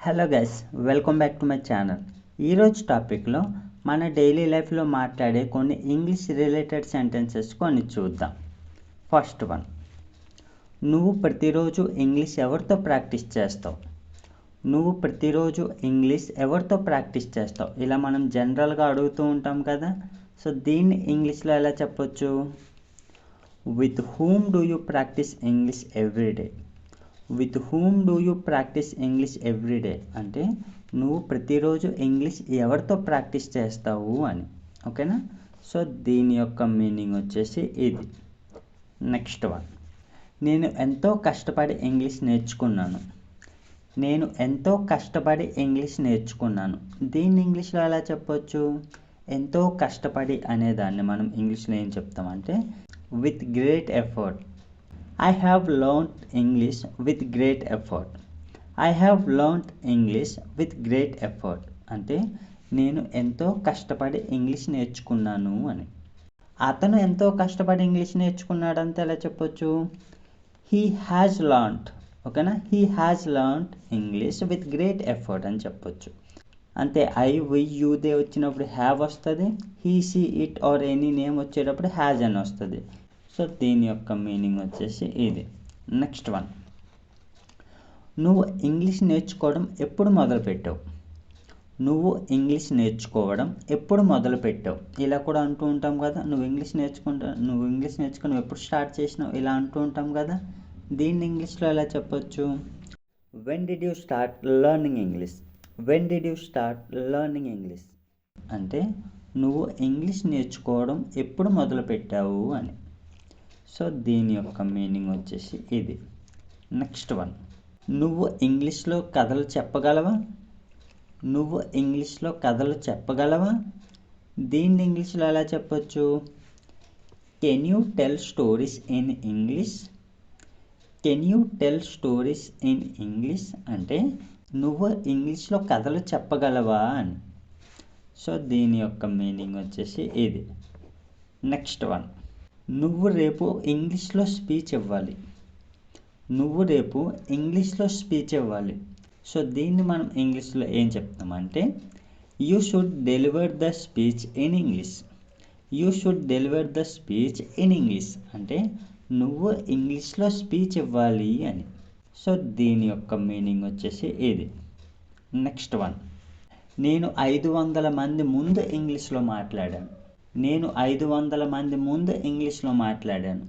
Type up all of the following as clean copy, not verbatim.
Hello guys, welcome back to my channel. ఈరోజు టాపిక్లో మన డైలీ లైఫ్లో మాట్లాడే కొన్ని ఇంగ్లీష్ రిలేటెడ్ సెంటెన్సెస్ కొన్ని చూద్దాం. ఫస్ట్ వన్, నువ్వు ప్రతిరోజు ఇంగ్లీష్ ఎవరితో ప్రాక్టీస్ చేస్తావు? నువ్వు ప్రతిరోజు ఇంగ్లీష్ ఎవరితో ప్రాక్టీస్ చేస్తావు? ఇలా మనం జనరల్గా అడుగుతూ ఉంటాం కదా. సో దీన్ని ఇంగ్లీష్లో ఎలా చెప్పొచ్చు? With whom do you practice English everyday? With whom do you practice English everyday అంటే నువ్వు ప్రతిరోజు ఇంగ్లీష్ ఎవరితో ప్రాక్టీస్ చేస్తావు అని. ఓకేనా? సో దీని యొక్క మీనింగ్ వచ్చేసి ఇది. నెక్స్ట్ వన్, నేను ఎంతో కష్టపడి ఇంగ్లీష్ నేర్చుకున్నాను. నేను ఎంతో కష్టపడి ఇంగ్లీష్ నేర్చుకున్నాను. దీన్ని ఇంగ్లీష్లో ఎలా చెప్పొచ్చు? ఎంతో కష్టపడి అనేదాన్ని మనం ఇంగ్లీష్లో ఏం చెప్తామంటే with great effort. I have learnt English with great effort. I have learnt English with great effort అంటే నేను ఎంతో కష్టపడి ఇంగ్లీష్ నేర్చుకున్నాను అని. అతను ఎంతో కష్టపడి ఇంగ్లీష్ నేర్చుకున్నాడంటే ఎలా చెప్పొచ్చు? He has learnt. ఓకేనా? He has learnt English with great effort అని చెప్పొచ్చు. అంతే, ఐ వి యూ దే వచ్చినప్పుడు హ్యావ్ వస్తుంది, he she it or any name వచ్చేటప్పుడు హ్యాజ్ అని వస్తుంది. సో దీని యొక్క మీనింగ్ వచ్చేసి ఇది. నెక్స్ట్ వన్, నువ్వు ఇంగ్లీష్ నేర్చుకోవడం ఎప్పుడు మొదలుపెట్టావు? నువ్వు ఇంగ్లీష్ నేర్చుకోవడం ఎప్పుడు మొదలుపెట్టావు? ఇలా కూడా అంటూ ఉంటాం కదా. నువ్వు ఇంగ్లీష్ నేర్చుకుని ఎప్పుడు స్టార్ట్ చేసినావు ఇలా అంటూ ఉంటాం కదా. దీన్ని ఇంగ్లీష్లో ఎలా చెప్పొచ్చు? When did you start learning English? When did you start learning English అంటే నువ్వు ఇంగ్లీష్ నేర్చుకోవడం ఎప్పుడు మొదలుపెట్టావు అని. సో దీని యొక్క మీనింగ్ వచ్చేసి ఇది. నెక్స్ట్ వన్, నువ్వు ఇంగ్లీష్లో కథలు చెప్పగలవా? నువ్వు ఇంగ్లీష్లో కథలు చెప్పగలవా? దీన్ని ఇంగ్లీష్లో ఎలా చెప్పొచ్చు? Can you tell stories in English? Can you tell stories in English అంటే నువ్వు ఇంగ్లీష్లో కథలు చెప్పగలవా అని. సో దీని యొక్క మీనింగ్ వచ్చేసి ఇది. నెక్స్ట్ వన్, నువ్వు రేపు ఇంగ్లీష్లో స్పీచ్ ఇవ్వాలి. నువ్వు రేపు ఇంగ్లీష్లో స్పీచ్ ఇవ్వాలి. సో దీన్ని మనం ఇంగ్లీష్లో ఏం చెప్తామంటే you should deliver the speech in English. You should deliver the speech in English అంటే నువ్వు ఇంగ్లీష్లో స్పీచ్ ఇవ్వాలి అని. సో దీని యొక్క మీనింగ్ వచ్చేసి ఇది. నెక్స్ట్ వన్, నేను 500 మంది ముందు ఇంగ్లీష్లో మాట్లాడాను. నేను 500 మంది ముందు ఇంగ్లీష్లో మాట్లాడాను.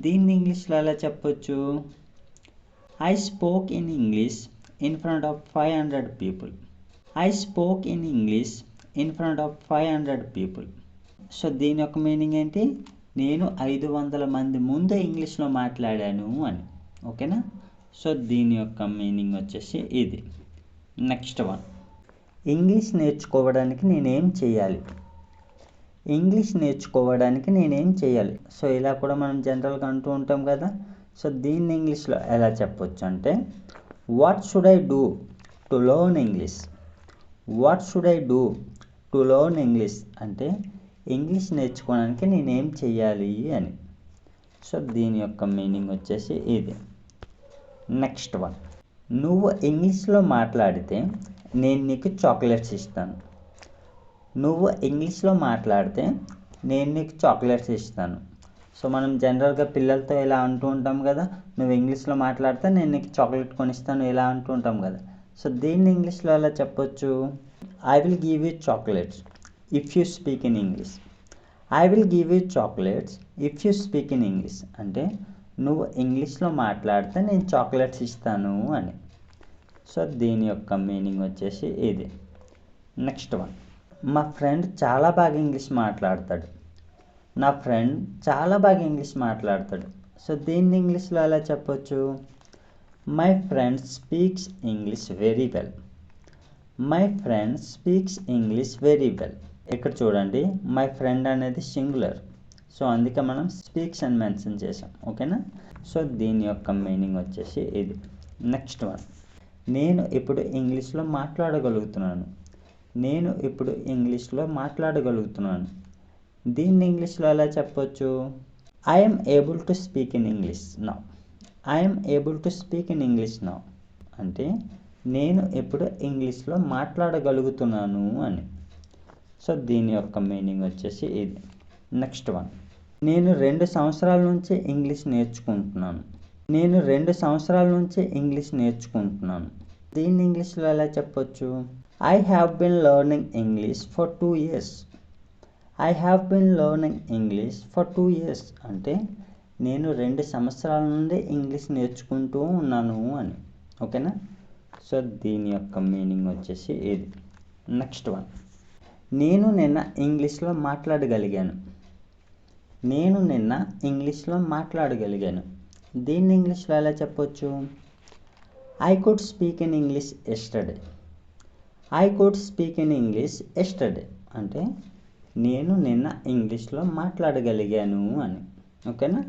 దీన్ని ఇంగ్లీష్లో ఎలా చెప్పొచ్చు? I spoke in English in front of 500 people. I spoke in English in front of 500 people. So దీని యొక్క మీనింగ్ ఏంటి? నేను 500 మంది ముందు ఇంగ్లీష్లో మాట్లాడాను అని. ఓకేనా? సో దీని యొక్క మీనింగ్ వచ్చేసి ఇది. నెక్స్ట్ వన్, ఇంగ్లీష్ నేర్చుకోవడానికి నేనేం చేయాలి? ఇంగ్లీష్ నేర్చుకోవడానికి నేనేం చేయాలి? సో ఇలా కూడా మనం జనరల్గా అంటూ ఉంటాం కదా. సో దీన్ని ఇంగ్లీష్లో ఎలా చెప్పొచ్చు అంటే what should I do to learn English? What should I do to learn English అంటే ఇంగ్లీష్ నేర్చుకోవడానికి నేనేం చేయాలి అని. సో దీని యొక్క మీనింగ్ వచ్చేసి ఇది. నెక్స్ట్ వన్, నువ్వు ఇంగ్లీష్లో మాట్లాడితే నేను నీకు చాక్లెట్స్ ఇస్తాను. నువ్వు ఇంగ్లీష్లో మాట్లాడితే నేను నీకు చాక్లెట్స్ ఇస్తాను. సో మనం జనరల్గా పిల్లలతో ఇలా అంటూ ఉంటాం కదా, నువ్వు ఇంగ్లీష్లో మాట్లాడితే నేను నీకు చాక్లెట్ కొనిస్తాను ఇలా అంటూ ఉంటాం కదా. సో దీన్ని ఇంగ్లీష్లో ఎలా చెప్పొచ్చు? I will give you chocolates if you speak in English. I will give you chocolates if you speak in English అంటే నువ్వు ఇంగ్లీష్లో మాట్లాడితే నేను చాక్లెట్స్ ఇస్తాను అని. సో దీని యొక్క మీనింగ్ వచ్చేసి ఇది. నెక్స్ట్ వన్, మా ఫ్రెండ్ చాలా బాగా ఇంగ్లీష్ మాట్లాడతాడు. నా ఫ్రెండ్ చాలా బాగా ఇంగ్లీష్ మాట్లాడతాడు. సో దీన్ని ఇంగ్లీష్లో ఎలా చెప్పొచ్చు? My friend speaks English very well. My friend speaks English very well. ఇక్కడ చూడండి, మై ఫ్రెండ్ అనేది సింగులర్. సో అందుకే మనం స్పీక్స్ అని మెన్షన్ చేసాం. ఓకేనా? సో దీని యొక్క మీనింగ్ వచ్చేసి ఇది. నెక్స్ట్ వన్, నేను ఇప్పుడు ఇంగ్లీష్లో మాట్లాడగలుగుతున్నాను. నేను ఇప్పుడు ఇంగ్లీష్లో మాట్లాడగలుగుతున్నాను. దీన్ని ఇంగ్లీష్లో ఎలా చెప్పొచ్చు? I'm able to speak in English now. I'm able to speak in English now అంటే నేను ఇప్పుడు ఇంగ్లీష్లో మాట్లాడగలుగుతున్నాను అని. సో దీని యొక్క మీనింగ్ వచ్చేసి ఇది. నెక్స్ట్ వన్, నేను 2 సంవత్సరాల నుంచి ఇంగ్లీష్ నేర్చుకుంటున్నాను. నేను 2 సంవత్సరాల నుంచి ఇంగ్లీష్ నేర్చుకుంటున్నాను. దీన్ని ఇంగ్లీష్లో ఎలా చెప్పొచ్చు? I have been learning English for 2 years. I have been learning English for 2 years అంటే నేను 2 సంవత్సరాల నుండి ఇంగ్లీష్ నేర్చుకుంటూ ఉన్నాను అని. ఓకేనా? సో దీని యొక్క మీనింగ్ వచ్చేసి ఇది. నెక్స్ట్ వన్, నేను నిన్న ఇంగ్లీష్లో మాట్లాడగలిగాను. నేను నిన్న ఇంగ్లీష్లో మాట్లాడగలిగాను. దీన్ని ఇంగ్లీష్లో ఎలా చెప్పొచ్చు? I could speak in English yesterday. I could speak in English yesterday అంటే నేను నిన్న ఇంగ్లీష్లో మాట్లాడగలిగాను అని. ఓకేనా?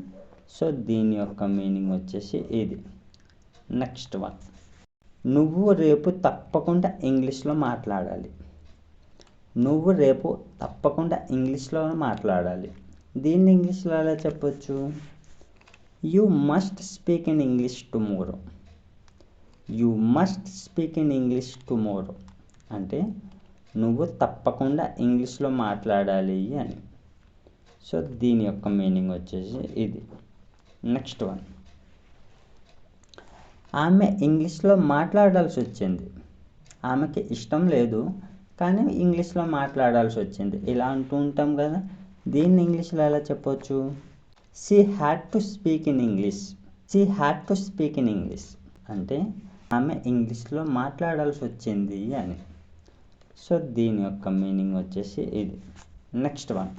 సో దీని యొక్క మీనింగ్ వచ్చేసి ఇది. నెక్స్ట్ వన్, నువ్వు రేపు తప్పకుండా ఇంగ్లీష్లో మాట్లాడాలి. నువ్వు రేపు తప్పకుండా ఇంగ్లీష్లో మాట్లాడాలి. దీన్ని ఇంగ్లీష్లో ఎలా చెప్పొచ్చు? You must speak in English tomorrow. You must speak in English tomorrow అంటే నువ్వు తప్పకుండా ఇంగ్లీష్లో మాట్లాడాలి అని. సో దీని యొక్క మీనింగ్ వచ్చేసి ఇది. నెక్స్ట్ వన్, ఆమె ఇంగ్లీష్లో మాట్లాడాల్సి వచ్చింది. ఆమెకి ఇష్టం లేదు కానీ ఇంగ్లీష్లో మాట్లాడాల్సి వచ్చింది. ఇలా అంటూ ఉంటాం కదా. దీన్ని ఇంగ్లీష్లో ఎలా చెప్పొచ్చు? She had to speak in English. She had to speak in English అంటే ఆమె ఇంగ్లీష్లో మాట్లాడాల్సి వచ్చింది అని. సో దీని యొక్క మీనింగ్ వచ్చేసి ఇది. నెక్స్ట్ వన్,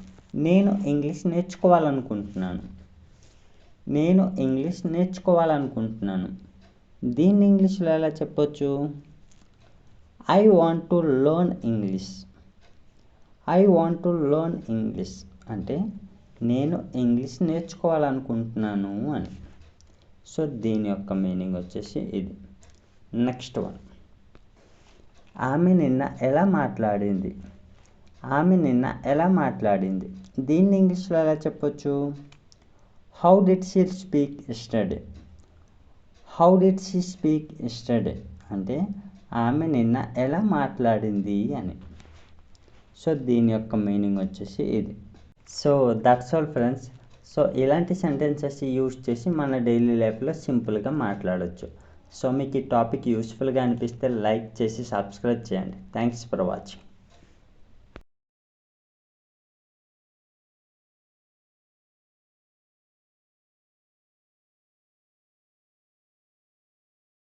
నేను ఇంగ్లీష్ నేర్చుకోవాలనుకుంటున్నాను. నేను ఇంగ్లీష్ నేర్చుకోవాలనుకుంటున్నాను. దీన్ని ఇంగ్లీష్లో ఎలా చెప్పొచ్చు? I want to learn English. I want to learn English అంటే నేను ఇంగ్లీష్ నేర్చుకోవాలనుకుంటున్నాను అని. సో దీని యొక్క మీనింగ్ వచ్చేసి ఇది. నెక్స్ట్ వన్, ఆమె నిన్న ఎలా మాట్లాడింది. ఆమె నిన్న ఎలా మాట్లాడింది. దీన్ని ఇంగ్లీష్లో ఎలా చెప్పొచ్చు? How did she speak yesterday. How did she speak yesterday అంటే ఆమె నిన్న ఎలా మాట్లాడింది అని. సో దీని యొక్క మీనింగ్ వచ్చేసి ఇది. So that's all friends. So ఇలాంటి సెంటెన్సెస్ యూజ్ చేసి మన డైలీ లైఫ్లో సింపుల్గా మాట్లాడవచ్చు. సో మీకు ఈ టాపిక్ యూస్ఫుల్గా అనిపిస్తే లైక్ చేసి సబ్స్క్రైబ్ చేయండి. Thanks for watching.